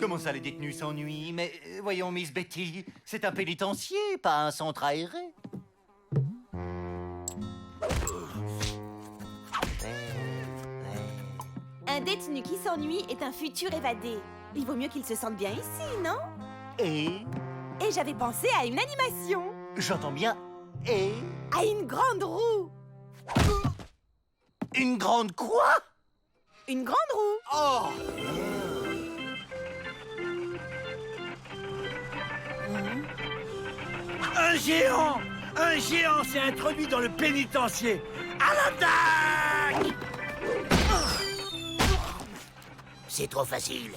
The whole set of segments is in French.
Comment ça, les détenus s'ennuient? Mais voyons, Miss Betty, c'est un pénitencier, pas un centre aéré. Un détenu qui s'ennuie est un futur évadé. Il vaut mieux qu'il se sente bien ici, non? Et j'avais pensé à une animation. j'entends bien. Et À une grande roue. une grande quoi? Une grande roue. Oh! Un géant! Un géant s'est introduit dans le pénitencier! À l'attaque! C'est trop facile.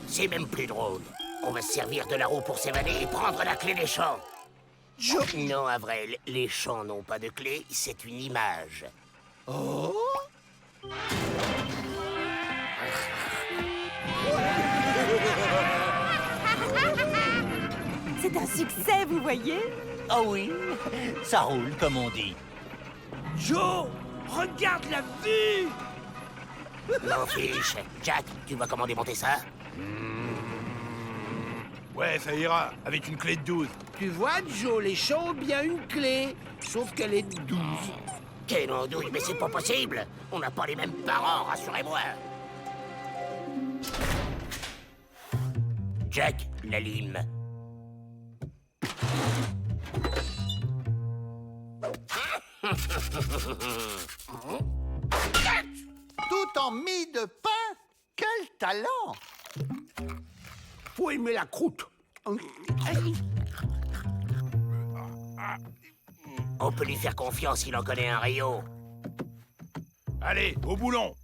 C'est même plus drôle. On va se servir de la roue pour s'évader et prendre la clé des champs. Non, Avril, les champs n'ont pas de clé, c'est une image. Oh! C'est un succès, vous voyez? Ah oui, ça roule, comme on dit. Joe! Regarde la vue! M'en fiche. Jack, tu vois comment démonter ça? Ouais, ça ira, avec une clé de 12. Tu vois, Joe, les champs ont bien une clé, sauf qu'elle est de 12. Quelle andouille, mais c'est pas possible! On n'a pas les mêmes parents, rassurez-moi! Jack, la lime. Tout en mie de pain? Quel talent! Faut aimer la croûte. On peut lui faire confiance, il en connaît un rayon. Allez, au boulon.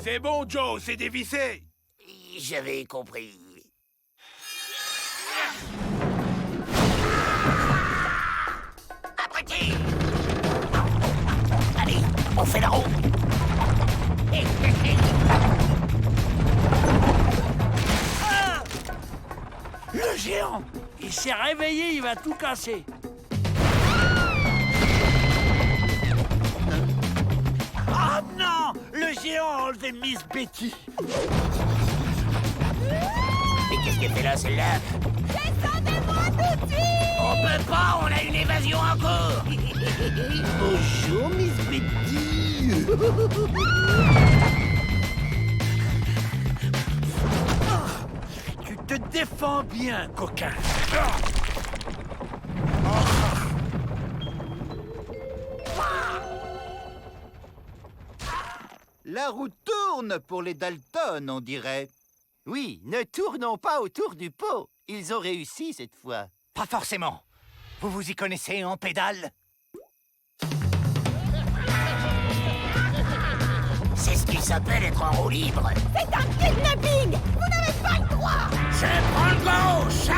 C'est bon, Joe, c'est dévissé. J'avais compris. Abruti! Allez, on fait la roue. Le géant! Il s'est réveillé, il va tout casser. Oh non! Le géant a enlevé Miss Betty. Mais qu'est-ce qu'elle fait là, celle-là? Descendez-moi tout de suite! On peut pas, on a une évasion en cours. Bonjour, Miss Betty. Tu te défends bien, coquin. La roue tourne pour les Dalton, on dirait. Oui, ne tournons pas autour du pot. Ils ont réussi cette fois. Pas forcément. Vous vous y connaissez en pédale? C'est ce qui s'appelle être en roue libre. C'est un kidnapping! Vous n'avez pas le droit! Je prends le gauche.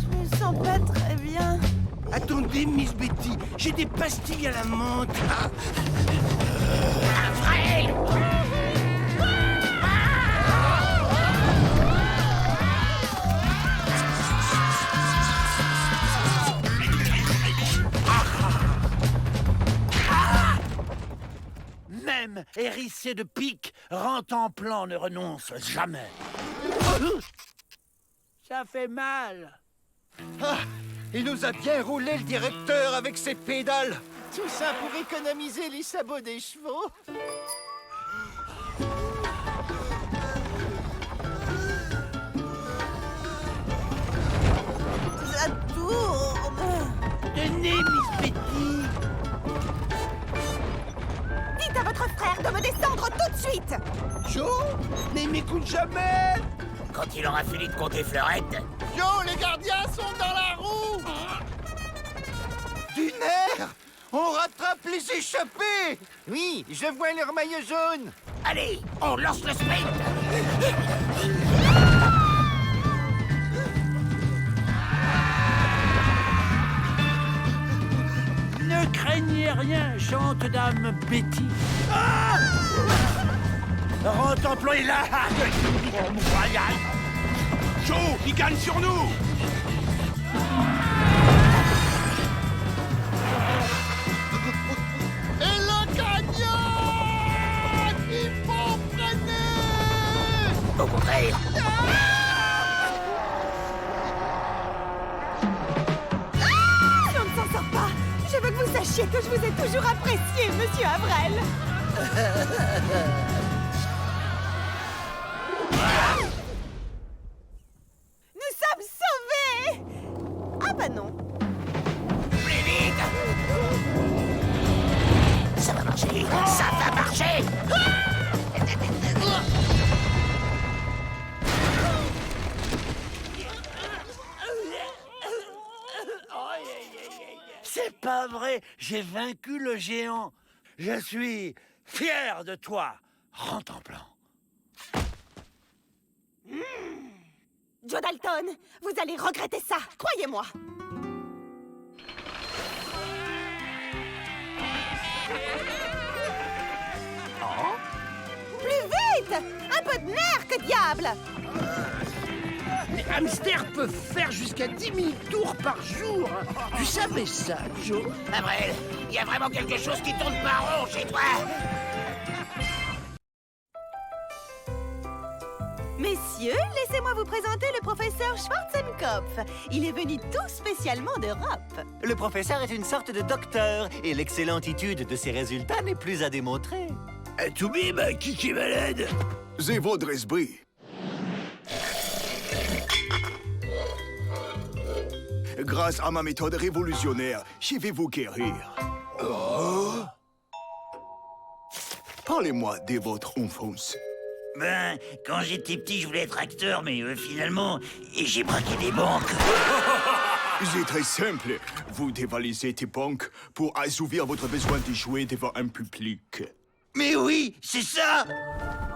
Je me sens pas très bien. Attendez, Miss Betty, j'ai des pastilles à la menthe. Avril! Même hérissé de pique, Rantanplan ne renonce jamais. Ça fait mal. Ah, il nous a bien roulé le directeur avec ses pédales. Tout ça pour économiser les sabots des chevaux. Ça tourne. Tenez, Miss Betty. Dites à votre frère de me descendre tout de suite! Joe? Mais il m'écoute jamais. Quand il aura fini de compter fleurettes, Yo, les gardiens sont dans la roue. Du nerf! On rattrape les échappés. Oui, je vois leur maillot jaune. allez, on lance le sprint. Ne craignez rien, chante dame Betty. Ah! Rantanplan est là. Joe, il gagne sur nous. mourir. Si on ne s'en sort pas, je veux que vous sachiez que je vous ai toujours apprécié, Monsieur Avrel. Nous sommes sauvés! Ah bah non. Plus vite. Ça va marcher. Ça va marcher. C'est pas vrai, j'ai vaincu le géant. Je suis fier de toi, Rentemplant. Joe Dalton, vous allez regretter ça, croyez-moi. Plus vite! Un peu de nerfs, que diable! Les hamsters peuvent faire jusqu'à 10 000 tours par jour. Tu savais ça, Joe? Avril, il y a vraiment quelque chose qui tourne pas rond chez toi. Messieurs, laissez-moi vous présenter le professeur Schwarzenkopf. Il est venu tout spécialement d'Europe. Le professeur est une sorte de docteur, et l'excellentitude de ses résultats n'est plus à démontrer. Toubib, qui est malade? C'est votre esprit. Grâce à ma méthode révolutionnaire, je vais vous guérir. Parlez-moi de votre enfance. Ben, quand j'étais petit, je voulais être acteur, mais finalement, j'ai braqué des banques. C'est très simple. Vous dévalisez des banques pour assouvir votre besoin de jouer devant un public. Mais oui, c'est ça!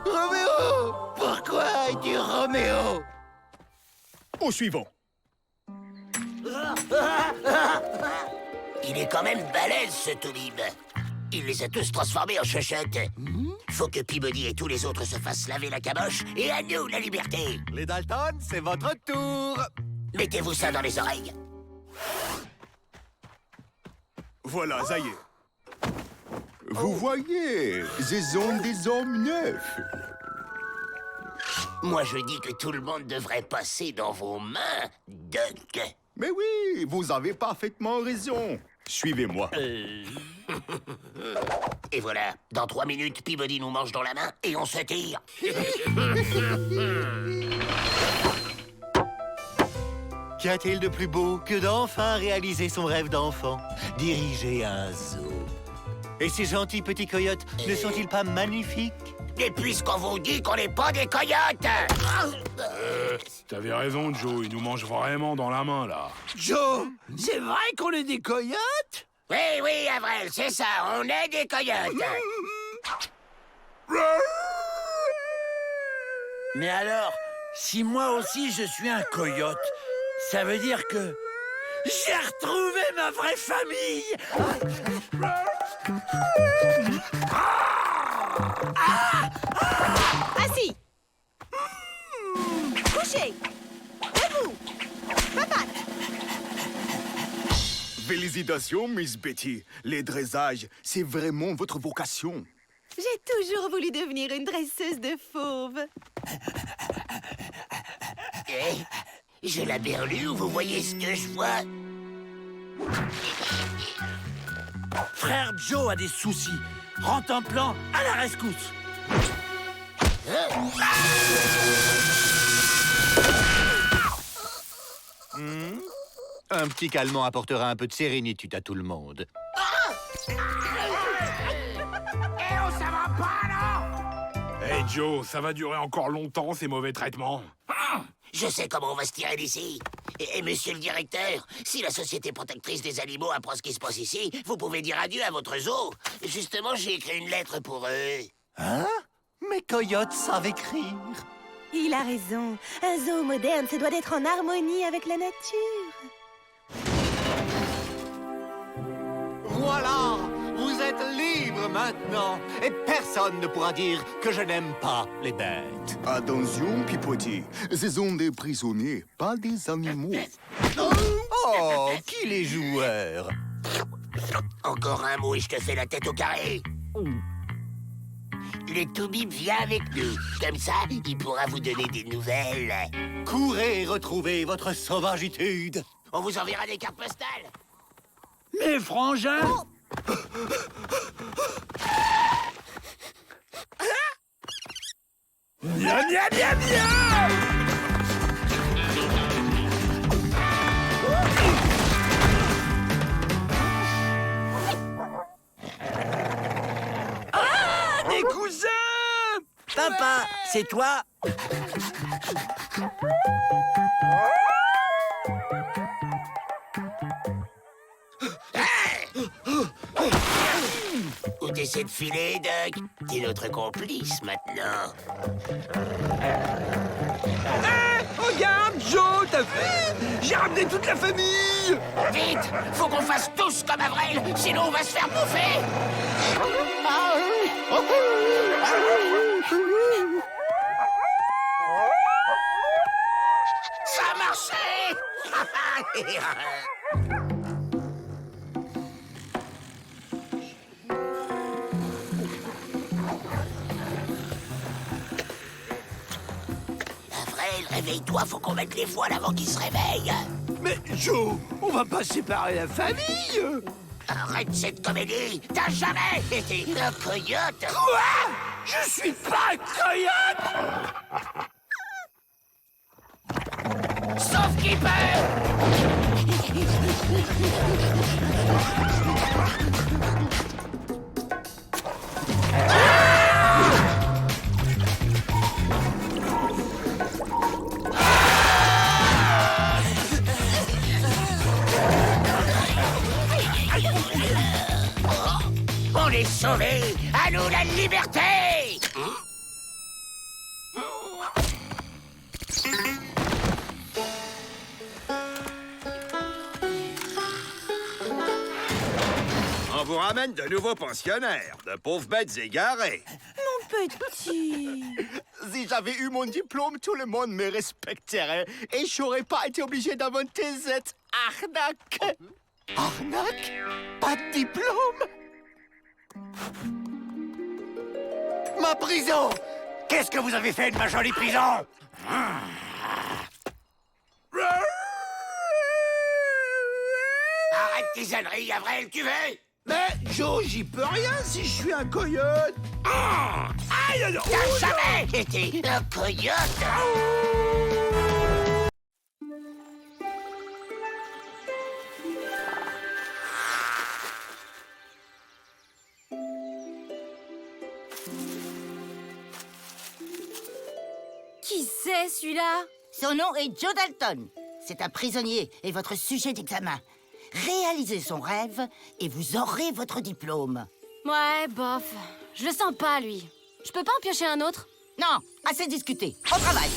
Roméo! Pourquoi es-tu Roméo? Au suivant. Il est quand même balèze, ce Toubib. Il les a tous transformés en chochottes. Faut que Peabody et tous les autres se fassent laver la caboche, et à nous la liberté. Les Dalton, c'est votre tour! Mettez-vous ça dans les oreilles. Voilà, ça y est. Vous voyez, ce sont des hommes neufs. Moi, je dis que tout le monde devrait passer dans vos mains, Duck. Mais oui, vous avez parfaitement raison. Suivez-moi. Et voilà, dans 3 minutes, Peabody nous mange dans la main et on se tire. Qu'y a-t-il de plus beau que d'enfin réaliser son rêve d'enfant? Diriger un zoo. Et ces gentils petits coyotes ne sont-ils pas magnifiques? Et puisqu'on vous dit qu'on n'est pas des coyotes! T'avais raison, Joe, il nous mange vraiment dans la main, là. Joe, c'est vrai qu'on est des coyotes? Oui, oui, Avril, c'est ça, on est des coyotes. Mais alors, si moi aussi je suis un coyote, ça veut dire que j'ai retrouvé ma vraie famille. Assis. Couché. Debout. Patate. Félicitations, Miss Betty. Les dressages, c'est vraiment votre vocation. J'ai toujours voulu devenir une dresseuse de fauves. J'ai la berlue, vous voyez ce que je vois? Frère Joe a des soucis. Rentemplant à la rescousse. Un petit calmant apportera un peu de sérénitude à tout le monde. Hey, Joe, ça va durer encore longtemps, ces mauvais traitements. Je sais comment on va se tirer d'ici. Et monsieur le directeur, si la Société protectrice des animaux apprend ce qui se passe ici, vous pouvez dire adieu à votre zoo. Justement, j'ai écrit une lettre pour eux. Hein? Mes coyotes savent écrire. Il a raison. Un zoo moderne se doit d'être en harmonie avec la nature. Voilà! Vous êtes libre maintenant! Et personne ne pourra dire que je n'aime pas les bêtes. Attention, Peabody. Ce sont des prisonniers, pas des animaux. Oh, qui les joueurs? Encore un mot et je te fais la tête au carré. le Toubib vient avec nous. Comme ça, il pourra vous donner des nouvelles. Courez retrouver votre sauvagitude. On vous enverra des cartes postales. Mes frangins. Bien, bien, bien, bien. Mes cousins! Papa, c'est toi? Où t'essaies de filer, Doc? T'es notre complice maintenant. Regarde, Joe, t'as vu? J'ai ramené toute la famille! Vite! Faut qu'on fasse tous comme Avril, sinon on va se faire bouffer! Ça a marché! Avril, réveille-toi, faut qu'on mette les voiles avant qu'il se réveille! Mais Joe, on va pas séparer la famille! Arrête cette comédie! T'as jamais été un coyote! Quoi? Je suis pas un coyote! Sauf qu'il peut! On est sauvés! À nous la liberté! On vous ramène de nouveaux pensionnaires, de pauvres bêtes égarées. Mon petit. Si j'avais eu mon diplôme, tout le monde me respecterait et j'aurais pas été obligé d'inventer cette arnaque. Arnaque? Pas de diplôme? Ma prison! Qu'est-ce que vous avez fait de ma jolie prison? Arrête tes âneries, Avril, tu veux? Mais Joe, j'y peux rien si je suis un coyote. Aïe, alors! T'as jamais été un coyote! Qui c'est celui-là? Son nom est Joe Dalton. C'est un prisonnier et votre sujet d'examen. Réalisez son rêve et vous aurez votre diplôme. Ouais, bof. Je le sens pas, lui. Je peux pas en piocher un autre? Non, assez discuté. Au travail.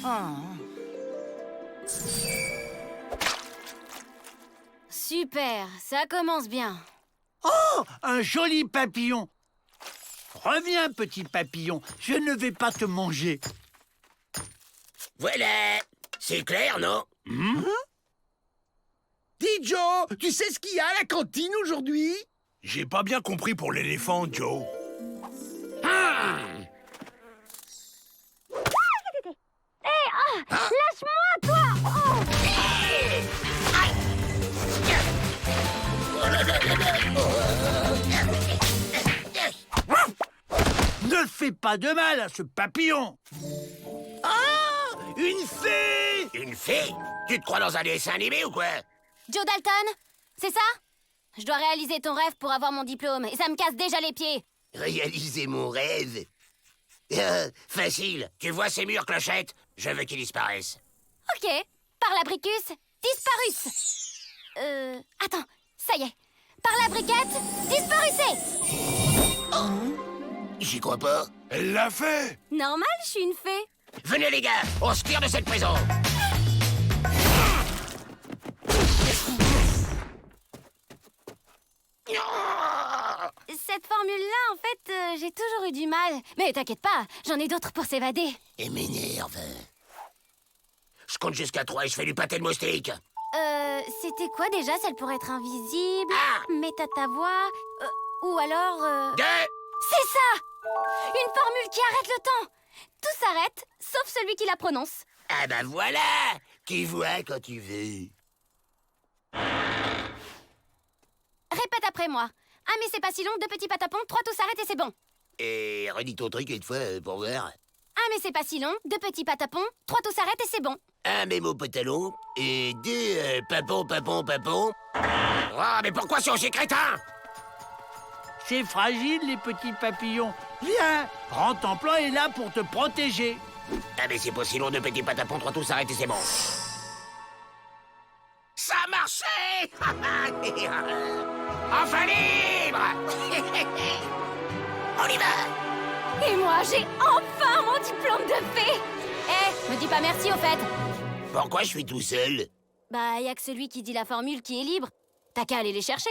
Oh. Super, ça commence bien. Oh, un joli papillon! Reviens, petit papillon, je ne vais pas te manger. Voilà! C'est clair, non? Dis Joe, tu sais ce qu'il y a à la cantine aujourd'hui? J'ai pas bien compris pour l'éléphant, Joe. Ne fais pas de mal à ce papillon! Ah! Une fée! Une fille? Tu te crois dans un dessin animé ou quoi? Joe Dalton, c'est ça? Je dois réaliser ton rêve pour avoir mon diplôme, et ça me casse déjà les pieds. Réaliser mon rêve? Facile. Tu vois ces murs, Clochette? Je veux qu'ils disparaissent. Ok, par l'abricus, disparus. Attends, ça y est. Par la briquette, disparussez. J'y crois pas. Elle l'a fait! Normal, je suis une fée. Venez les gars, on se tire de cette prison. Cette formule-là, en fait, j'ai toujours eu du mal. Mais t'inquiète pas, j'en ai d'autres pour s'évader. Et m'énerve. Je compte jusqu'à 3 et je fais du pâté de moustique. C'était quoi déjà celle pour être invisible? Ah! Mets à ta voix. Ou alors. 2, C'est ça! Une formule qui arrête le temps. Tout s'arrête, sauf celui qui la prononce. Ah ben voilà! Tu vois quand tu veux. Répète après moi. Ah mais c'est pas si long, 2 petits patapons, 3 tout s'arrête et c'est bon. Et redis ton truc une fois pour voir. Ah mais c'est pas si long, 2 petits patapons, 3 tout s'arrête et c'est bon. Un mémo pantalon et 2 papons. Oh, mais pourquoi sont ces crétins? C'est fragile, les petits papillons. Viens, Grand Templant est là pour te protéger. Ah mais c'est pas si long, 2 petits patapons, 3 tous s'arrêtent et c'est bon. Ça a marché! Enfin libre! On y va! Et moi, j'ai enfin mon diplôme de fée. Me dis pas merci au fait. Pourquoi je suis tout seul? Bah, y a que celui qui dit la formule qui est libre. T'as qu'à aller les chercher.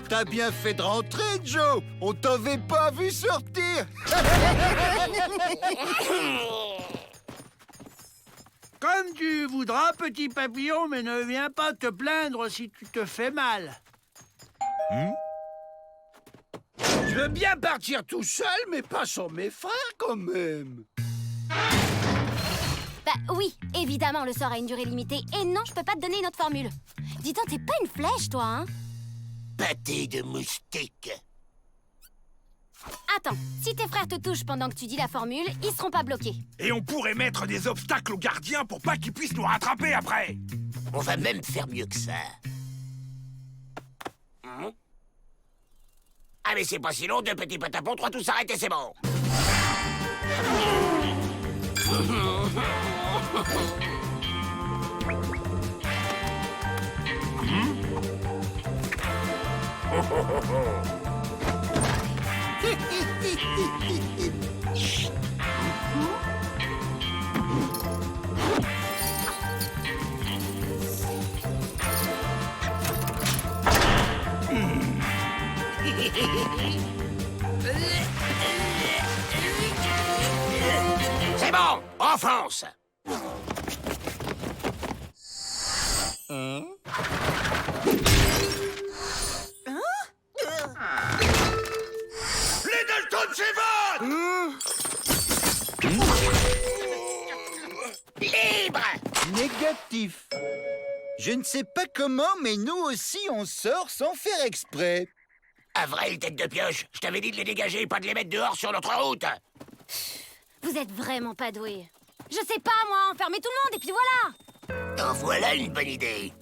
T'as bien fait de rentrer, Joe. On t'avait pas vu sortir. Comme tu voudras, petit papillon, mais ne viens pas te plaindre si tu te fais mal. Je veux bien partir tout seul, mais pas sans mes frères quand même. Bah oui, évidemment, le sort a une durée limitée. Et non, je peux pas te donner une autre formule. Dis donc, t'es pas une flèche, toi, hein? Pâté de moustique. Attends, si tes frères te touchent pendant que tu dis la formule, ils seront pas bloqués. Et on pourrait mettre des obstacles aux gardiens pour pas qu'ils puissent nous rattraper après. On va même faire mieux que ça. Ah mais c'est pas si long, 2 petits patapons, 3 tous s'arrêtent et c'est bon. C'est bon, enfonce. Les Dalton s'évadent! Libre! Négatif. Je ne sais pas comment, mais nous aussi, on sort sans faire exprès. Avril, tête de pioche, je t'avais dit de les dégager et pas de les mettre dehors sur notre route. Vous êtes vraiment pas doués. Je sais pas, moi, enfermer tout le monde et puis voilà. En voilà une bonne idée.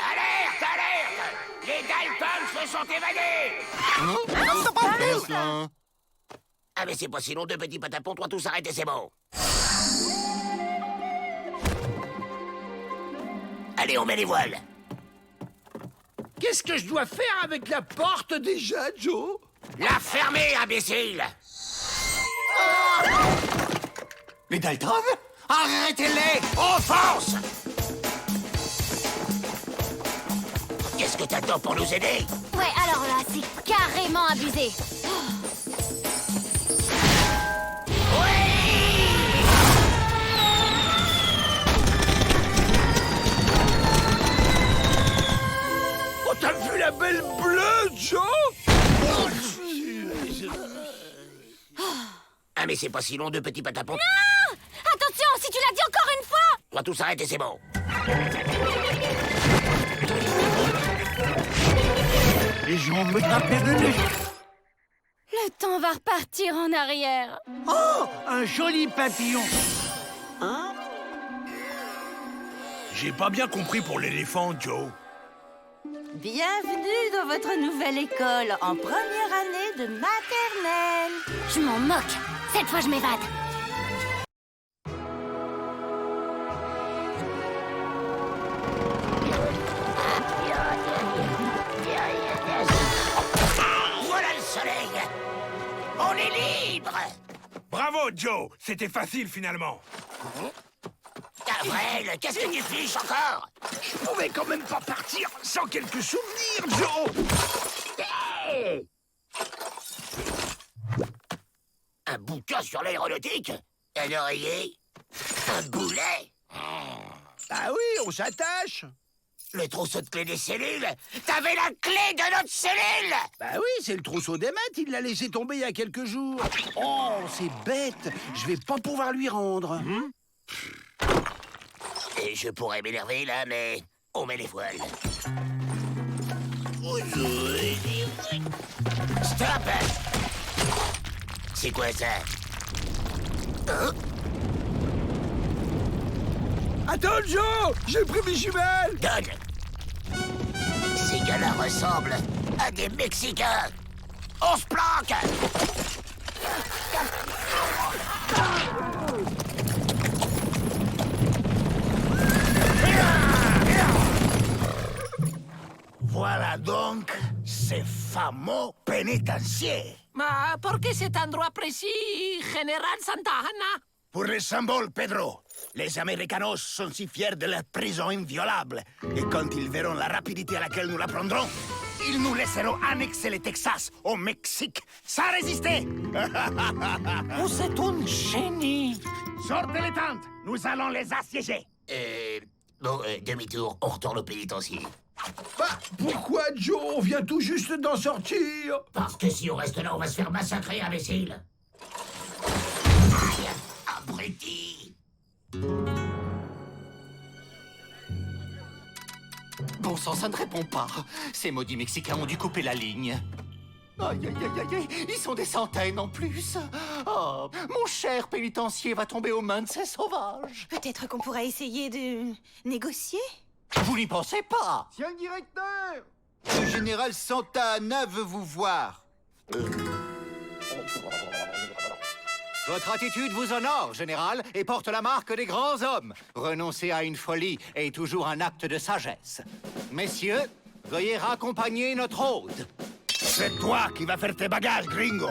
Alerte, alerte! Les Daltons se sont évadés! Ah mais c'est pas si long, 2 petits patapons, 3 tous s'arrêtent et c'est bon. Allez, on met les voiles. Qu'est-ce que je dois faire avec la porte déjà, Joe? La fermer, imbécile! Les Dalton? Arrêtez-les! On fonce! Qu'est-ce que t'attends pour nous aider? Ouais, alors là, c'est carrément abusé. Oh, t'as vu la belle bleue, Joe? Ah mais c'est pas si long, 2 petits patapons. Non! Attention, si tu l'as dit encore une fois! 3 tous s'arrêtent et c'est bon. Les gens me tapaient de nez. Le temps va repartir en arrière. Oh, un joli papillon. J'ai pas bien compris pour l'éléphant, Joe. Bienvenue dans votre nouvelle école en première année de maternelle. Je m'en moque. Cette fois, je m'évade. Voilà le soleil! On est libre! Bravo, Joe. C'était facile, finalement. Avril, qu'est-ce que tu fiches encore? Je pouvais quand même pas partir sans quelques souvenirs, Joe! Un bouquin sur l'aéronautique? Un oreiller? Un boulet? Ah oui, on s'attache. Le trousseau de clés des cellules? T'avais la clé de notre cellule! Bah oui, c'est le trousseau d'Emmett, il l'a laissé tomber il y a quelques jours. Oh, c'est bête, je vais pas pouvoir lui rendre. Et je pourrais m'énerver là, mais on met les voiles. Stop! C'est quoi ça? Hein? Attends, Joe, j'ai pris mes jumelles. Donne! Ces gars-là ressemblent à des Mexicains! On se planque! Voilà donc ces fameux pénitenciers. Ma pourquoi cet endroit précis, Général Santa Ana? Pour les symboles, Pedro. Les Américanos sont si fiers de leur prison inviolable. Et quand ils verront la rapidité à laquelle nous la prendrons, ils nous laisseront annexer le Texas au Mexique sans résister. Vous êtes un génie. Sortez les tentes, nous allons les assiéger. Demi-tour, on retourne au pénitencier. Bah, pourquoi, Joe? On vient tout juste d'en sortir. Parce que si on reste là, on va se faire massacrer, imbécile. Aïe, abruti. Bon sang, ça ne répond pas. Ces maudits Mexicains ont dû couper la ligne. Aïe, aïe, aïe, aïe, ils sont des centaines en plus. Oh, mon cher pénitencier va tomber aux mains de ces sauvages. Peut-être qu'on pourrait essayer de négocier? Vous n'y pensez pas? Tiens le directeur. Le général Santa Ana veut vous voir. Votre attitude vous honore, général, et porte la marque des grands hommes. Renoncer à une folie est toujours un acte de sagesse. Messieurs, veuillez raccompagner notre hôte. C'est toi qui vas faire tes bagages, gringo.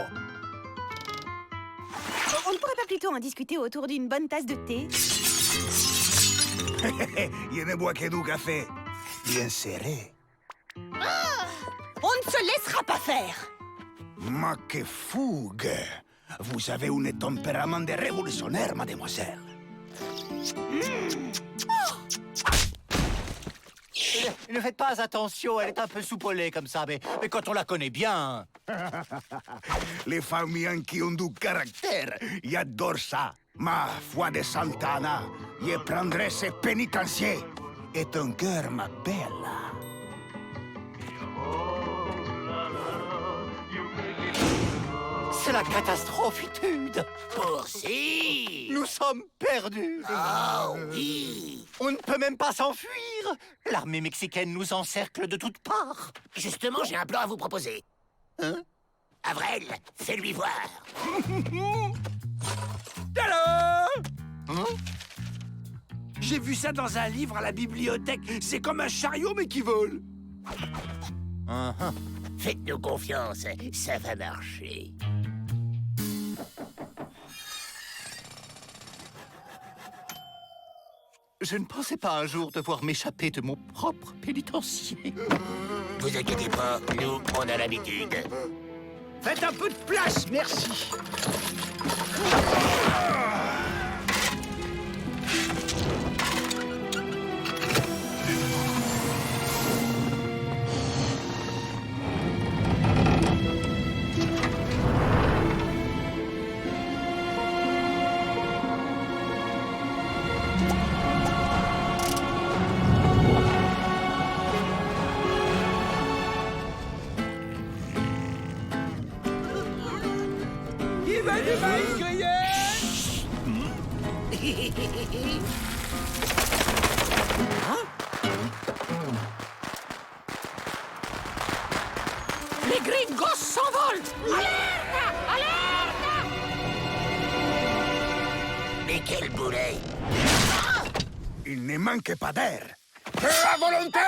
On ne pourrait pas plutôt en discuter autour d'une bonne tasse de thé? Je ne bois que du café. Bien serré. On ne se laissera pas faire! Ma que fougue! Vous avez un tempérament de révolutionnaire, mademoiselle. Ne faites pas attention, elle est un peu soupolée comme ça, mais quand on la connaît bien... Les familles qui ont du caractère, j'adore ça. Ma foi de Santa Ana, je prendrai ces pénitenciers. Et ton cœur, ma belle. C'est la catastrophitude. Poursi! Nous sommes perdus. Oh oui! On ne peut même pas s'enfuir. L'armée mexicaine nous encercle de toutes parts. Justement, j'ai un plan à vous proposer. Hein? Avril, fais-lui voir. Hein? J'ai vu ça dans un livre à la bibliothèque. C'est comme un chariot, mais qui vole. Faites-nous confiance, ça va marcher. Je ne pensais pas un jour devoir m'échapper de mon propre pénitencier. Vous inquiétez pas, nous, on a l'habitude. Faites un peu de place, merci. Il va du maïs grillé. Les gringos s'envolent. Alerte! Alerte! Mais quel boulet! Il ne manque pas d'air. Feu à volonté!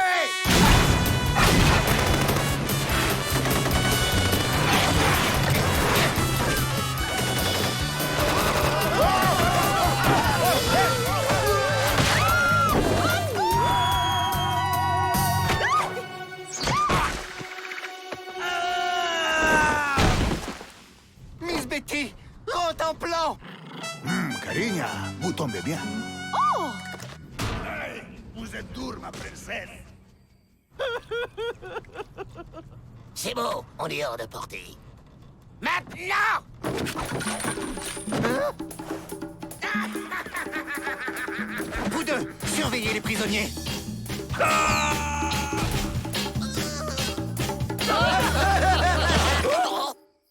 Miss Betty, rentre en plan. Cariña, vous tombez bien. Oh! Vous êtes dure, ma princesse. C'est bon, on est hors de portée. Maintenant! Vous deux, surveillez les prisonniers.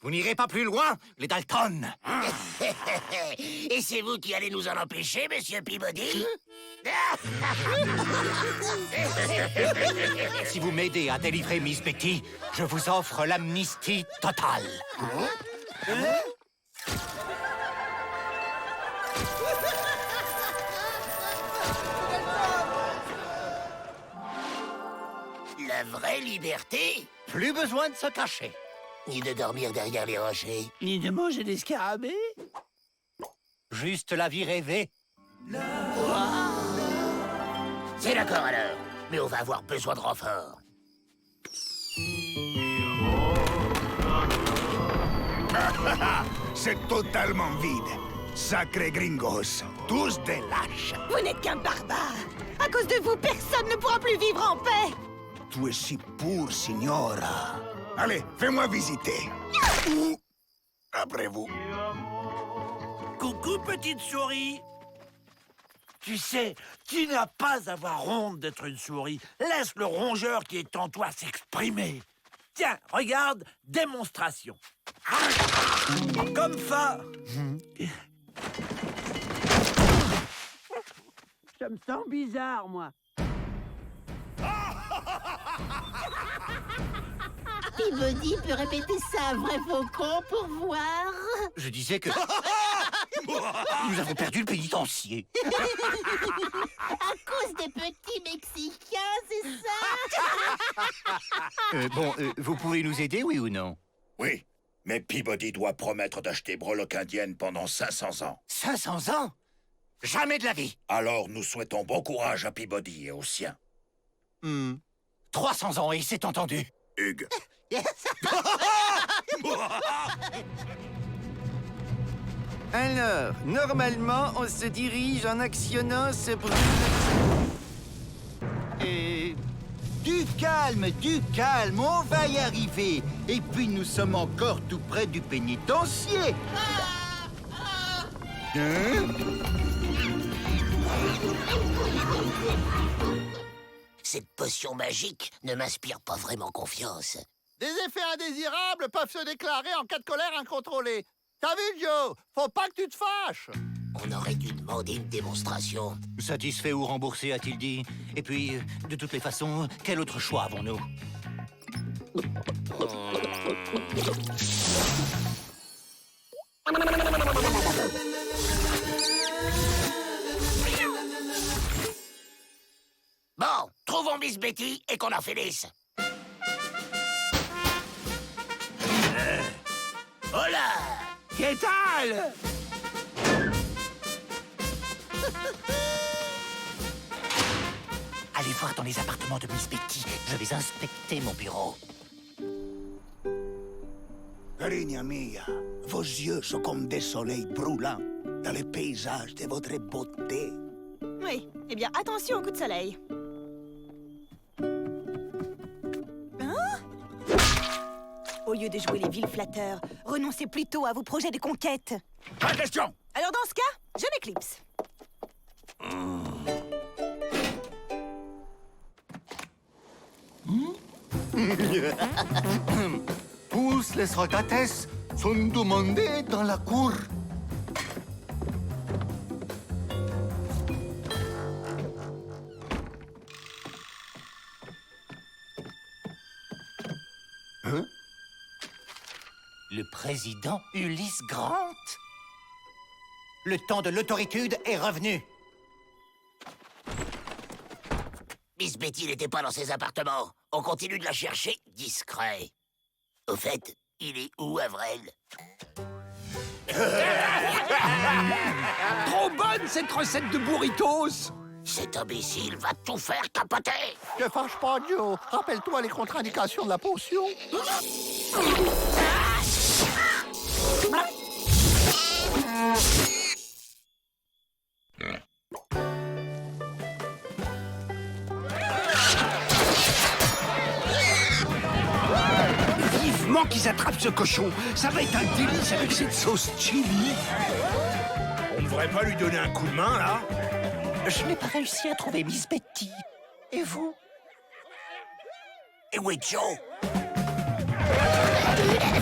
Vous n'irez pas plus loin, les Dalton. Et c'est vous qui allez nous en empêcher, monsieur Peabody? Si vous m'aidez à délivrer Miss Betty, je vous offre l'amnistie totale. La vraie liberté? Plus besoin de se cacher. Ni de dormir derrière les rochers. Ni de manger des scarabées. Juste la vie rêvée. C'est d'accord alors, mais on va avoir besoin de renfort. C'est totalement vide. Sacré gringos, tous des lâches. Vous n'êtes qu'un barbare. À cause de vous, personne ne pourra plus vivre en paix. Tu es si pure, signora. Allez, fais-moi visiter. Ou après vous. Coucou, petite souris. Tu sais, tu n'as pas à avoir honte d'être une souris. Laisse le rongeur qui est en toi s'exprimer. Tiens, regarde, démonstration. Comme ça. Je me sens bizarre, moi. Peabody peut répéter ça à vrai faucon pour voir. Je disais que... Nous avons perdu le pénitencier. À cause des petits Mexicains, c'est ça? Vous pouvez nous aider, oui ou non? Oui, mais Peabody doit promettre d'acheter breloque indienne pendant 500 ans. 500 ans? Jamais de la vie. Alors, nous souhaitons bon courage à Peabody et aux siens. 300 ans, et c'est entendu. Hugues. Alors, normalement, on se dirige en actionnant ce brûle... Du calme, on va y arriver. Et puis, nous sommes encore tout près du pénitencier. Cette potion magique ne m'inspire pas vraiment confiance. Des effets indésirables peuvent se déclarer en cas de colère incontrôlée. T'as vu, Joe? Faut pas que tu te fâches. On aurait dû demander une démonstration. Satisfait ou remboursé, a-t-il dit. Et puis, de toutes les façons, quel autre choix avons-nous? Bon, trouvons Miss Betty et qu'on en finisse. Hola! ¿Qué tal? Allez voir dans les appartements de Miss Betty. Je vais inspecter mon bureau. Carigna mia, vos yeux sont comme des soleils brûlants dans les paysages de votre beauté. Oui, eh bien, attention au coup de soleil. Au lieu de jouer les villes flatteurs, renoncez plutôt à vos projets de conquête. Pas question! Alors dans ce cas, je m'éclipse. Tous les regates sont demandés dans la cour. Le président Ulysse Grant? Le temps de l'autoritude est revenu. Miss Betty n'était pas dans ses appartements. On continue de la chercher discret. Au fait, il est où, Avril? Trop bonne, cette recette de burritos! Cet imbécile va tout faire capoter! Te fâche pas, Joe. Rappelle-toi les contre-indications de la potion. qu'ils attrapent ce cochon. Ça va être un délice avec cette sauce chili. On ne devrait pas lui donner un coup de main, là? Je n'ai pas réussi à trouver Miss Betty. Et vous? Et où est Joe?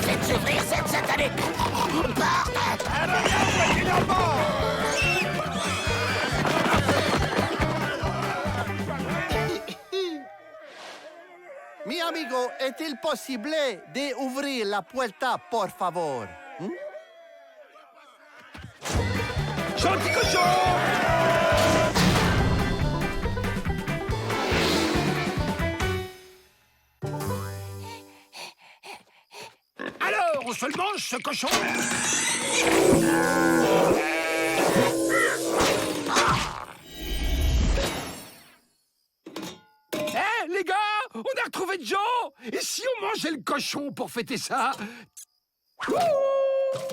Faites ouvrir cette satanée porte. Mi amigo, est-il possible d'ouvrir la puerta, por favor? Gentil cochon! Alors, on se le mange, ce cochon? Eh, les gars, on a retrouvé Joe! Et si on mangeait le cochon pour fêter ça? Ouh!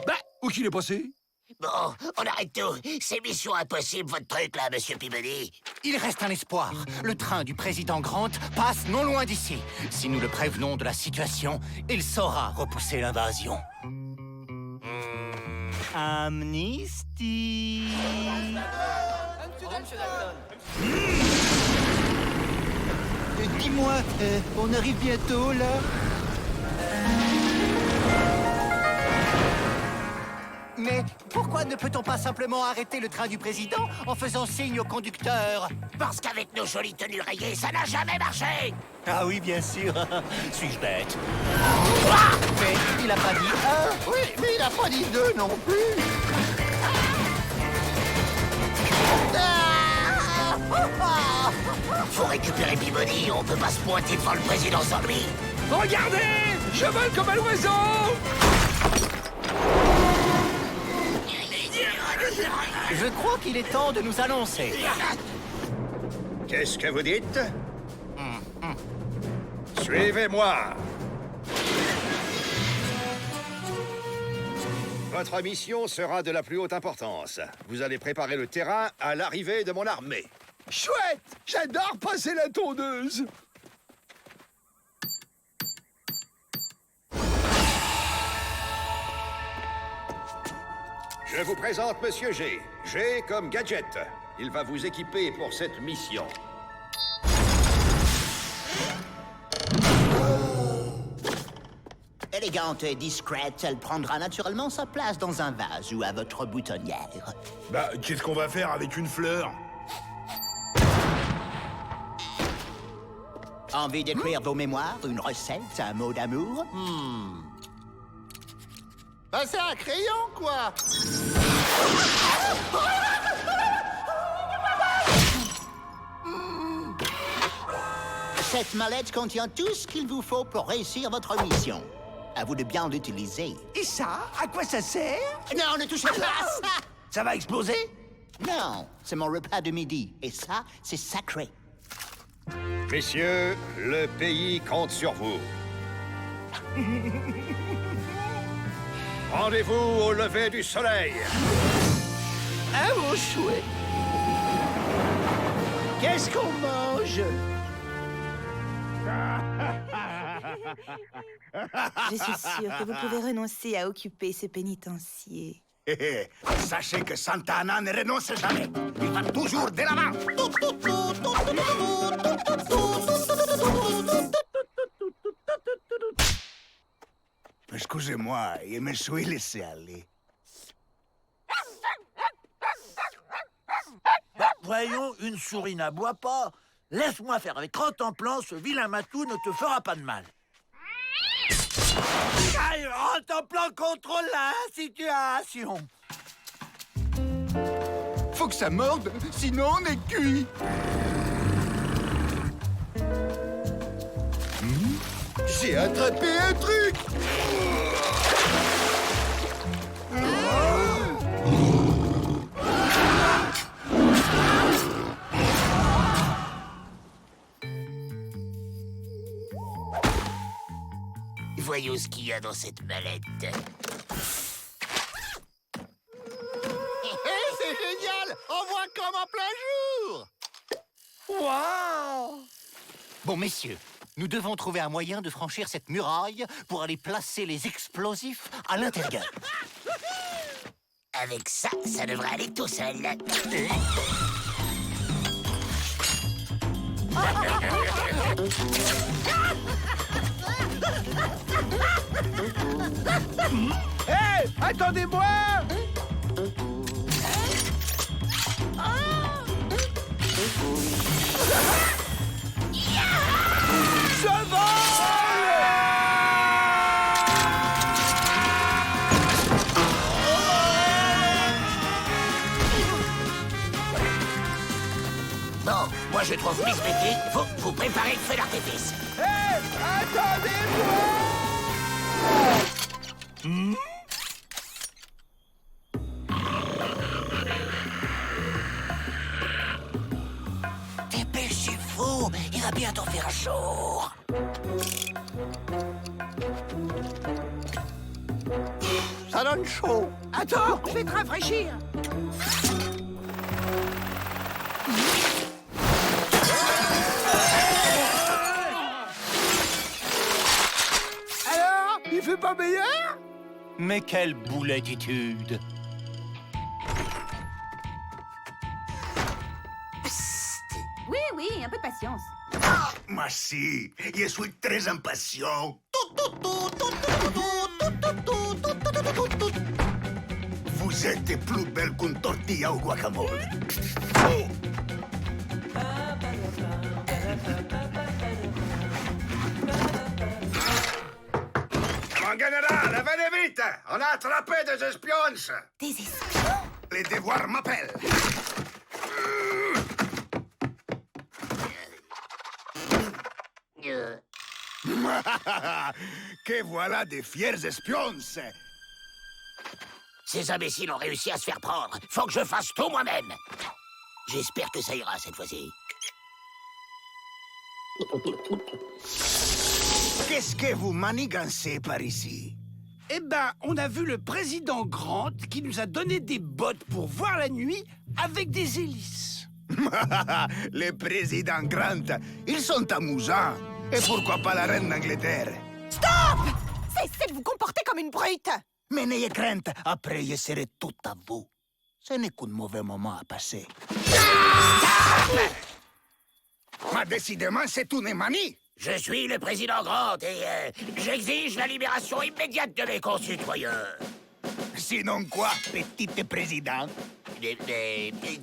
Bah, où qu'il est passé? Bon, on arrête tout. C'est mission impossible, votre truc, là, monsieur Peabody. Il reste un espoir. Le train du président Grant passe non loin d'ici. Si nous le prévenons de la situation, il saura repousser l'invasion. Amnesty. Dis-moi, on arrive bientôt, là? Mais pourquoi ne peut-on pas simplement arrêter le train du président en faisant signe au conducteur? Parce qu'avec nos jolies tenues rayées, ça n'a jamais marché. Ah oui, bien sûr. Suis-je bête? Mais il a pas dit un. Oui, mais il n'a pas dit deux non plus. Faut récupérer Peabody, on peut pas se pointer devant le président sans lui. Regardez! Je vole comme un oiseau! Je crois qu'il est temps de nous annoncer. Qu'est-ce que vous dites? Suivez-moi. Votre mission sera de la plus haute importance. Vous allez préparer le terrain à l'arrivée de mon armée. Chouette! J'adore passer la tondeuse! Je vous présente Monsieur G. G comme gadget. Il va vous équiper pour cette mission. Élégante et discrète, elle prendra naturellement sa place dans un vase ou à votre boutonnière. Bah, qu'est-ce qu'on va faire avec une fleur? Envie d'écrire vos mémoires, une recette, un mot d'amour? Ben, c'est un crayon, quoi! Cette mallette contient tout ce qu'il vous faut pour réussir votre mission. À vous de bien l'utiliser. Et ça? À quoi ça sert? Non, ne touchez pas à ça! Ça va exploser? Non, c'est mon repas de midi. Et ça, c'est sacré. Messieurs, le pays compte sur vous. Rendez-vous au lever du soleil. Ah, mon chouette! Qu'est-ce qu'on mange? Je suis sûre que vous pouvez renoncer à occuper ce pénitencier. Sachez que Santa Anna ne renonce jamais. Il va toujours de l'avant. Excusez-moi, je me suis laissé aller. Voyons, une souris n'aboie pas. Laisse-moi faire avec Rantanplan, ce vilain matou ne te fera pas de mal. Aïe, Rantanplan contrôle la situation. Faut que ça morde, sinon on est cuit. J'ai attrapé un truc. Voyons ce qu'il y a dans cette mallette. C'est génial! On voit comme en plein jour! Bon, messieurs, Nous devons trouver un moyen de franchir cette muraille pour aller placer les explosifs à l'intérieur. Avec ça, ça devrait aller tout seul. Hé, attendez-moi! Je Bon, moi je trouve Miss Betty, faut vous préparer le feu d'artifice. Hé, attendez-moi! Dépêchez-vous, il va bientôt faire jour. Ça donne chaud. Attends, je vais te rafraîchir. Alors, il fait pas meilleur? Mais quelle boulettitude! Oui, oui, un peu de patience. Moi si, je suis très impatient. Vous êtes plus belle qu'une tortilla au guacamole. Mon général, venez vite! On a attrapé des espions! Des espions? Les devoirs m'appellent. Que voilà des fiers espions! Ces imbéciles ont réussi à se faire prendre. Faut que je fasse tout moi-même. J'espère que ça ira cette fois-ci. Qu'est-ce que vous manigancez par ici? Eh ben, on a vu le président Grant qui nous a donné des bottes pour voir la nuit avec des hélices. Les présidents Grant, ils sont amusants. Et pourquoi pas la reine d'Angleterre? Stop! Cessez de vous comporter comme une brute! Mais n'ayez crainte, après je serai tout à vous. Ce n'est qu'un mauvais moment à passer. Mais décidément, c'est une manie. Je suis le président Grant et j'exige la libération immédiate de mes concitoyens. Sinon quoi, petit président? Mais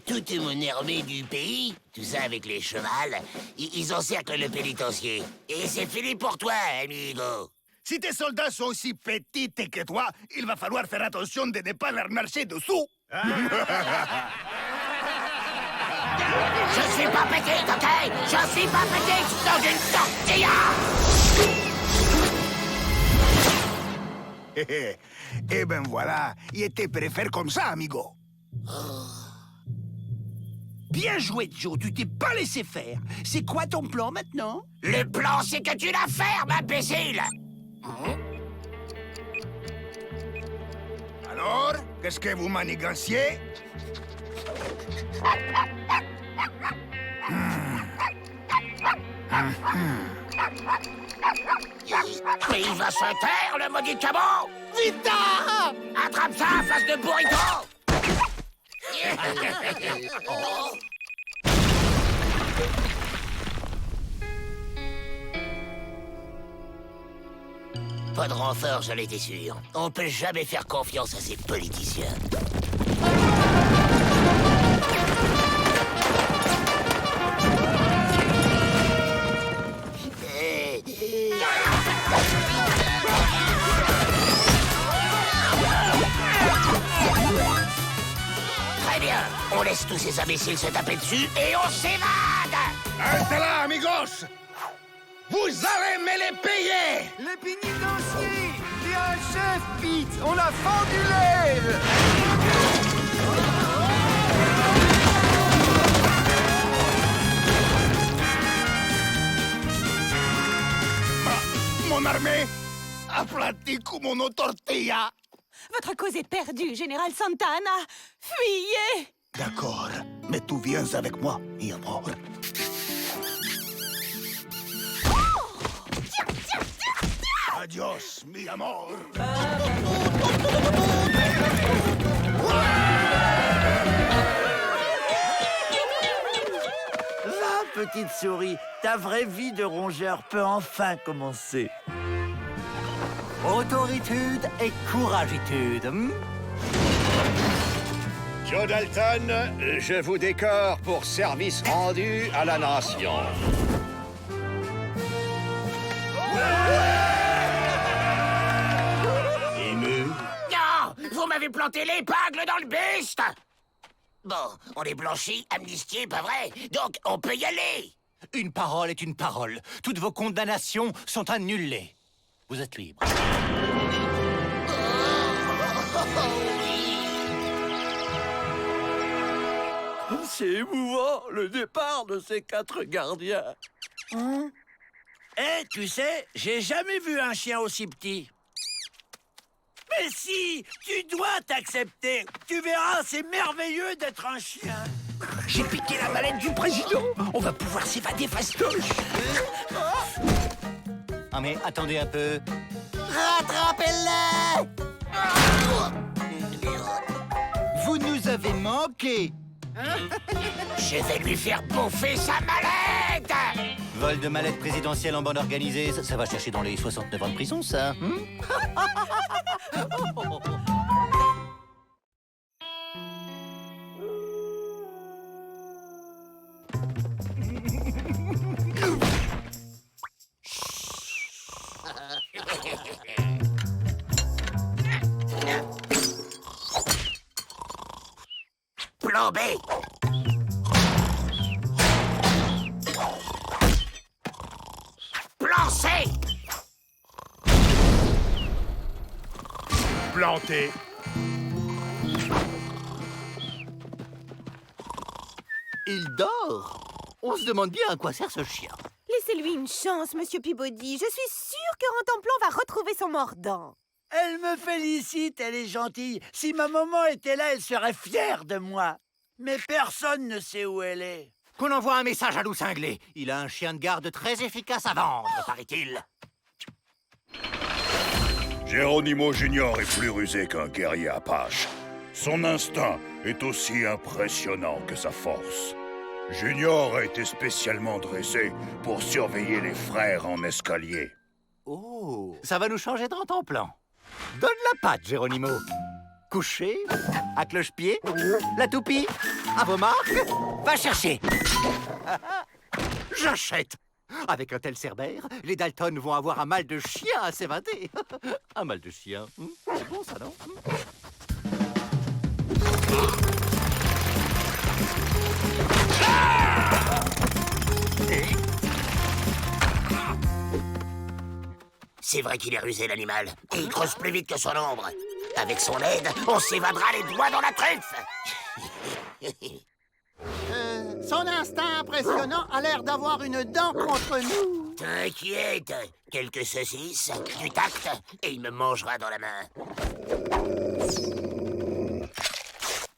toute mon armée du pays, tout ça avec les chevals, ils encerclent le pénitencier. Et c'est fini pour toi, amigo. Si tes soldats sont aussi petits que toi, il va falloir faire attention de ne pas leur marcher dessous. Je suis pas petite, ok? Je suis pas petite dans une tortilla! Eh ben voilà, il était préféré comme ça, amigo. Bien joué, Joe, tu t'es pas laissé faire. C'est quoi ton plan maintenant? Le plan, c'est que tu la fermes, imbécile! Alors, qu'est-ce que vous maniganciez? Mais il va se taire, le maudit cabot! Vite! Attrape ça, face de burrito! Pas de renfort, j'en étais sûr. On peut jamais faire confiance à ces politiciens. Très bien, on laisse tous ces imbéciles se taper dessus et on s'évade! Restez là, amigos! Vous allez me les payer! Les pénitenciers! Il y a un chef, Pete! On a fendu l'aile! Mon armée aplatie comme une tortilla! Votre cause est perdue, Général Santana! Fuyez! D'accord, mais tu viens avec moi, mi amor. Adios, mi amor. La petite souris, ta vraie vie de rongeur peut enfin commencer. Autoritude et couragitude. Joe Dalton, je vous décore pour service rendu à la nation. Ému? Non! Vous m'avez planté l'épingle dans le buste! Bon, on est blanchi, amnistié, pas vrai? Donc, on peut y aller! Une parole est une parole. Toutes vos condamnations sont annulées. Vous êtes libre. C'est émouvant, le départ de ces 4 gardiens. Eh, tu sais, j'ai jamais vu un chien aussi petit. Mais si, tu dois t'accepter. Tu verras, c'est merveilleux d'être un chien. J'ai piqué la mallette du président. On va pouvoir s'évader fastoche. Ah mais attendez un peu. Rattrapez-le! Vous nous avez manqué. Je vais lui faire bouffer sa mallette! Vol de mallette présidentielle en bande organisée, ça va chercher dans les 69 ans de prison, ça. Plan B! Plan C! Planté. Il dort. On se demande bien à quoi sert ce chien. Laissez-lui une chance, Monsieur Peabody. Je suis sûre que Rantanplan va retrouver son mordant. Elle me félicite, elle est gentille. Si ma maman était là, elle serait fière de moi. Mais personne ne sait où elle est. Qu'on envoie un message à Loup Cinglé. Il a un chien de garde très efficace à vendre, paraît-il. Geronimo Junior est plus rusé qu'un guerrier apache. Son instinct est aussi impressionnant que sa force. Junior a été spécialement dressé pour surveiller les frères en escalier. Oh, ça va nous changer de Rantanplan. Donne la patte, Geronimo. Couché, à cloche-pied, la toupie, à vos marques, va chercher. J'achète. Avec un tel cerbère, les Dalton vont avoir un mal de chien à s'évader. Un mal de chien, c'est bon ça, non? C'est vrai qu'il est rusé, l'animal. Et il creuse plus vite que son ombre. Avec son aide, on s'évadera les doigts dans la truffe. Son instinct impressionnant a l'air d'avoir une dent contre nous. T'inquiète. Quelques saucisses, du tact, et il me mangera dans la main.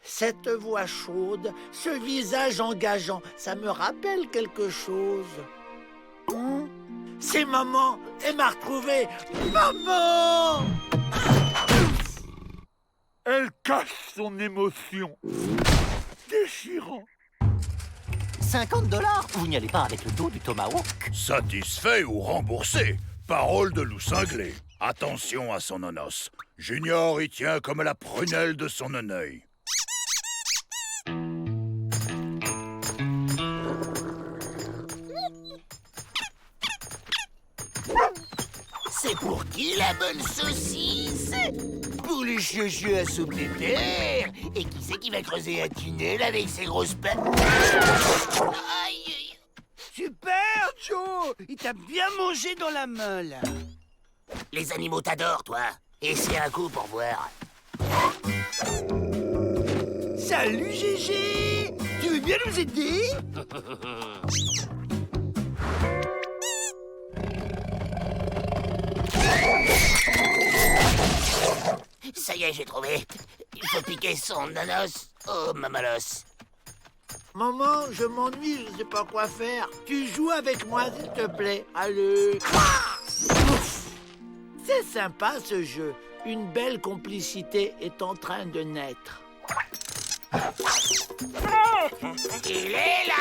Cette voix chaude, ce visage engageant, ça me rappelle quelque chose. C'est maman, elle m'a retrouvé. Maman! Elle cache son émotion. Déchirant. 50 $? Vous n'y allez pas avec le dos du tomahawk? Satisfait ou remboursé? Parole de loup cinglé. Attention à son onos. Junior y tient comme la prunelle de son œil. C'est pour qui la bonne saucisse? Pour le chiochio à soupe des terres. Et qui c'est qui va creuser un tunnel avec ses grosses pattes? Aïe! Super, Joe! Il t'a bien mangé dans la meule. Les animaux t'adorent, toi. Et c'est un coup pour voir. Salut, Gégé! Tu veux bien nous aider? Ça y est, j'ai trouvé. Il faut piquer son nanos au mamalos. Maman, je m'ennuie, je sais pas quoi faire. Tu joues avec moi, s'il te plaît. Allez. C'est sympa ce jeu. Une belle complicité est en train de naître. Il est là,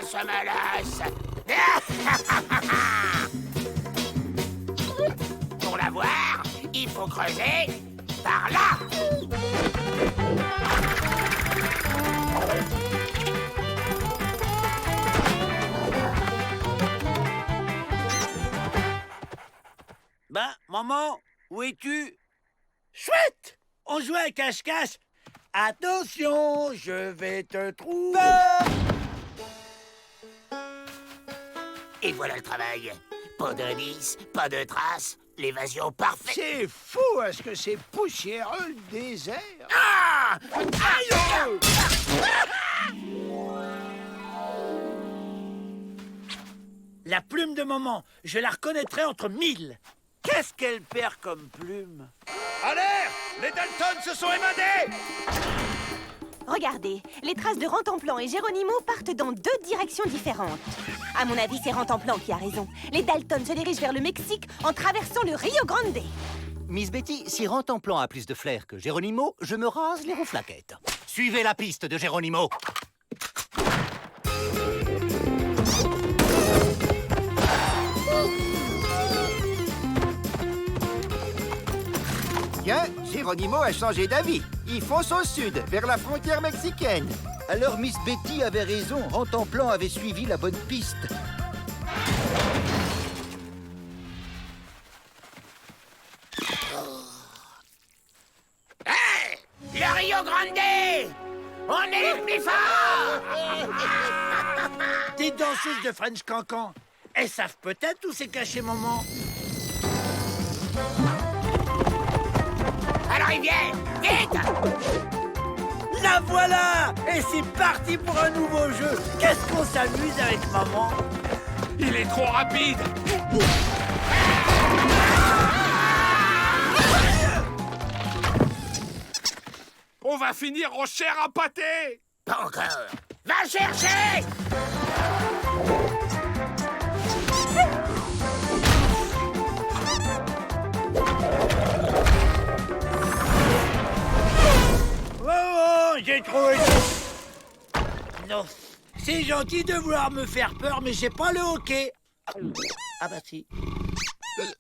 le sommelos. Pour l'avoir, il faut creuser par là. Ben, maman, où es-tu? Chouette! On joue à cache-cache. Attention, je vais te trouver. Et voilà le travail. Pas d'indice, pas de traces, l'évasion parfaite. C'est fou, est-ce que c'est poussiéreux le désert? Ah! Aïe! La plume de maman, je la reconnaîtrai entre 1000. Qu'est-ce qu'elle perd comme plume? Alerte! Les Dalton se sont évadés! Regardez, les traces de Rantanplan et Geronimo partent dans 2 directions différentes. À mon avis, c'est Rantanplan qui a raison. Les Dalton se dirigent vers le Mexique en traversant le Rio Grande. Miss Betty, si Rantanplan a plus de flair que Geronimo, je me rase les rouflaquettes. Suivez la piste de Geronimo. Tiens, Geronimo a changé d'avis. Il fonce au sud, vers la frontière mexicaine. Alors Miss Betty avait raison, Rantanplan avait suivi la bonne piste. Hey! Le Rio Grande! On est les plus forts! Des danseuses de French Cancan. Elles savent peut-être où s'est caché maman. Alors il vient! Vite! La voilà! Et c'est parti pour un nouveau jeu. Qu'est-ce qu'on s'amuse avec maman? Il est trop rapide. On va finir en chair à pâté. Pas encore! Va chercher! Oh, j'ai trouvé. Non. C'est gentil de vouloir me faire peur, mais j'ai pas le hockey. Ah bah si. Youhou!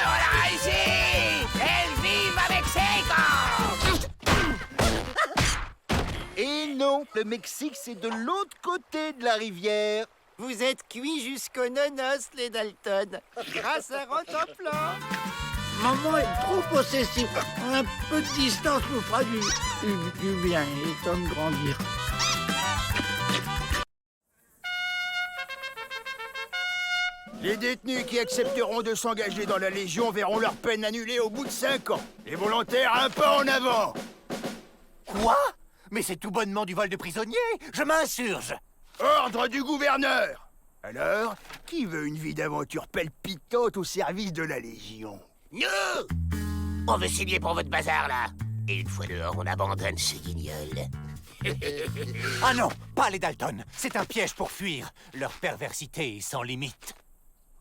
On a réussi! Elles vivent avec Et non, le Mexique, c'est de l'autre côté de la rivière. Vous êtes cuits jusqu'aux nonos, les Dalton. Grâce à Rantanplan. Maman est trop possessive. Un peu de distance nous fera du bien. Il est temps de grandir. Les détenus qui accepteront de s'engager dans la Légion verront leur peine annulée au bout de 5 ans. Les volontaires, un pas en avant. Quoi? Mais c'est tout bonnement du vol de prisonniers. Je m'insurge. Ordre du gouverneur. Alors, qui veut une vie d'aventure palpitante au service de la Légion? Nous! On veut signer pour votre bazar, là. Et une fois dehors, on abandonne ces guignols. Ah non, pas les Dalton. C'est un piège pour fuir. Leur perversité est sans limite.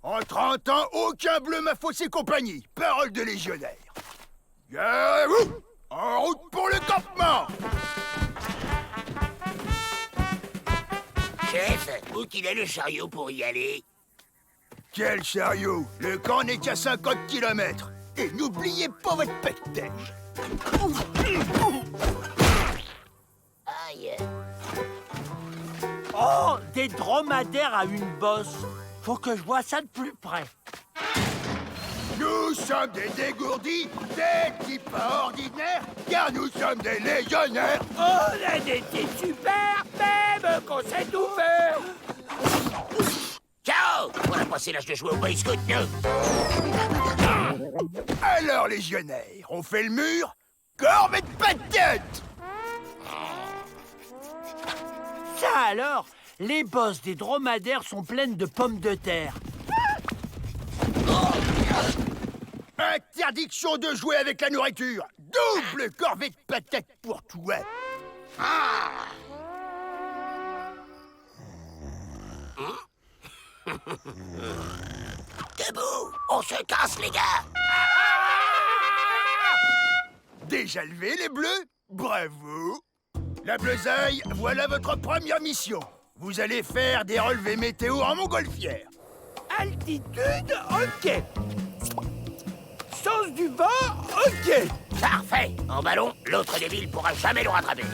En 30 ans, aucun bleu m'a faussé compagnie. Parole de légionnaire. Garez-vous! En route pour le campement! Chef, où qu'il est le chariot pour y aller? Quel chariot! Le camp n'est qu'à 50 km. Et n'oubliez pas votre pectège. Aïe. Oh, des dromadaires à une bosse. Faut que je vois ça de plus près. Nous sommes des dégourdis, des types pas ordinaires, car nous sommes des légionnaires. On a des types super, même qu'on sait tout faire. Ciao! On a passé l'âge de jouer au Boy Scout, nous. Alors, légionnaires, on fait le mur, corvée de patate. Ça alors, les bosses des dromadaires sont pleines de pommes de terre. Interdiction de jouer avec la nourriture. Double corvée de patates pour toi. Debout, on se casse, les gars. Déjà levé, les bleus? Bravo! La Bleusaille, voilà votre première mission. Vous allez faire des relevés météo en montgolfière. Altitude, ok. Sens du vent, ok. Parfait. En ballon, l'autre débile pourra jamais le rattraper.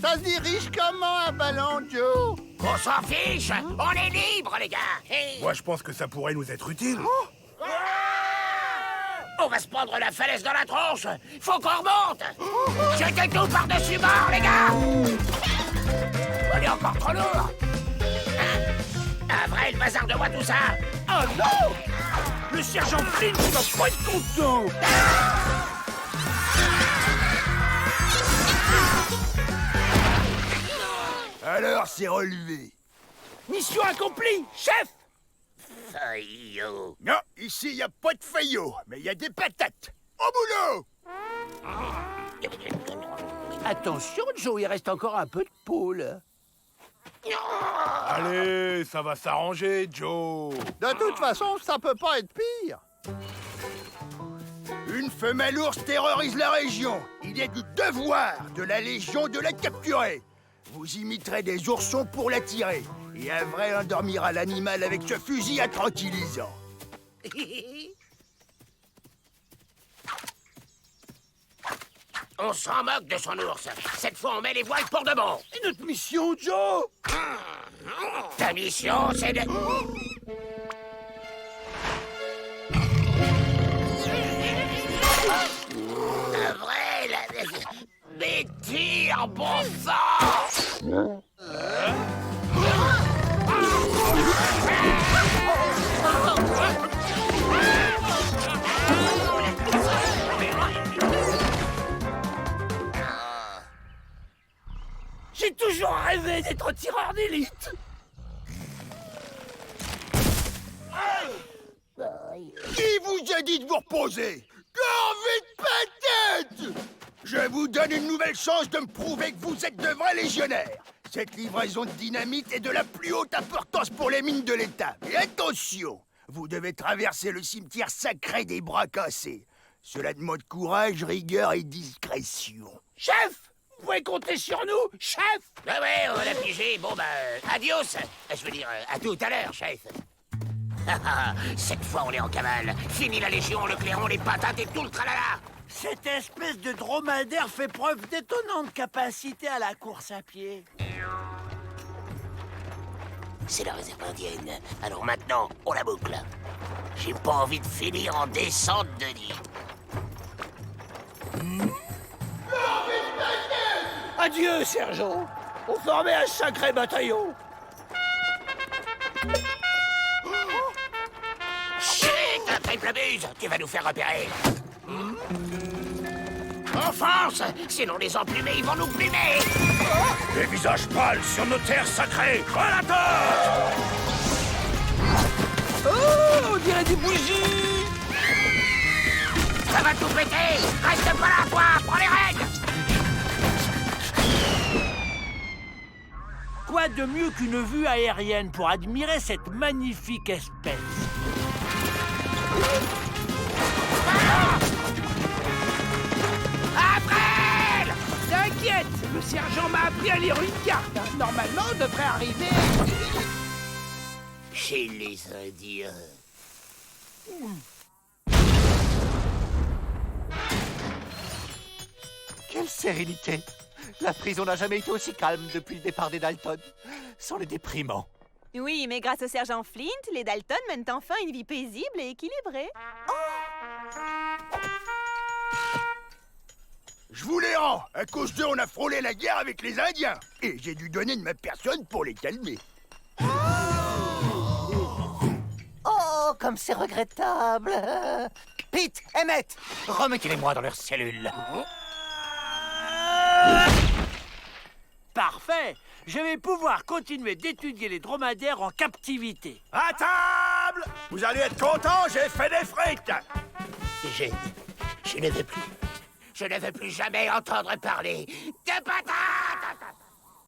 Ça se dirige comment, un ballon, Joe? On s'en fiche. On est libre, les gars. Hey. Moi, je pense que ça pourrait nous être utile. On va se prendre la falaise dans la tronche. Faut qu'on remonte. Jetez tout par-dessus bord, les gars. On est encore trop lourd. Un vrai, le bazar de moi, tout ça. Oh non! Le sergent Flint va pas être content. Alors, c'est relevé. Mission accomplie, chef! Faillot. Non, ici, il n'y a pas de faillot, mais il y a des patates. Au boulot! Attention, Joe, il reste encore un peu de pôle. Allez, ça va s'arranger, Joe. De toute façon, ça peut pas être pire. Une femelle ours terrorise la région. Il est du devoir de la Légion de la capturer. Vous imiterez des oursons pour l'attirer. Et un vrai endormira l'animal avec ce fusil à tranquillisant. On s'en moque de son ours. Cette fois, on met les voiles pour de bon. Et notre mission, Joe? Ta mission, c'est de... Un vrai... Mais tire, bon sang! J'ai toujours rêvé d'être tireur d'élite. Qui vous a dit de vous reposer? Corvée de patate! Je vous donne une nouvelle chance de me prouver que vous êtes de vrais légionnaires. Cette livraison de dynamite est de la plus haute importance pour les mines de l'État. Et attention, vous devez traverser le cimetière sacré des bras cassés. Cela demande courage, rigueur et discrétion. Chef, vous pouvez compter sur nous, chef. Ouais, on l'a pigé. Bon, adios. Je veux dire, à tout à l'heure, chef. Cette fois, on est en cavale. Fini la Légion, le clairon, les patates et tout le tralala. Cette espèce de dromadaire fait preuve d'étonnante capacité à la course à pied. C'est la réserve indienne. Alors maintenant, on la boucle. J'ai pas envie de finir en descente de nid. Adieu, sergent. On formait un sacré bataillon. Chut, un triple buse. Tu vas nous faire repérer. Enfonce! Sinon les emplumés, ils vont nous plumer! Les visages pâles sur nos terres sacrées! À la tête! Oh, on dirait des bougies! Ça va tout péter! Reste pas là, toi! Prends les règles! Quoi de mieux qu'une vue aérienne pour admirer cette magnifique espèce? T'inquiète, le sergent m'a appris à lire une carte. Normalement, on devrait arriver... Chez les Indiens. Quelle sérénité! La prison n'a jamais été aussi calme depuis le départ des Dalton. C'en est déprimant. Oui, mais grâce au sergent Flint, les Dalton mènent enfin une vie paisible et équilibrée. Je vous les rends. À cause d'eux, on a frôlé la guerre avec les Indiens. Et j'ai dû donner de ma personne pour les calmer. Oh, comme c'est regrettable! Pete, Emmett, remettez-les-moi dans leurs cellules. Parfait. Je vais pouvoir continuer d'étudier les dromadaires en captivité. À table! Vous allez être contents, j'ai fait des frites! Je ne veux plus jamais entendre parler de patates!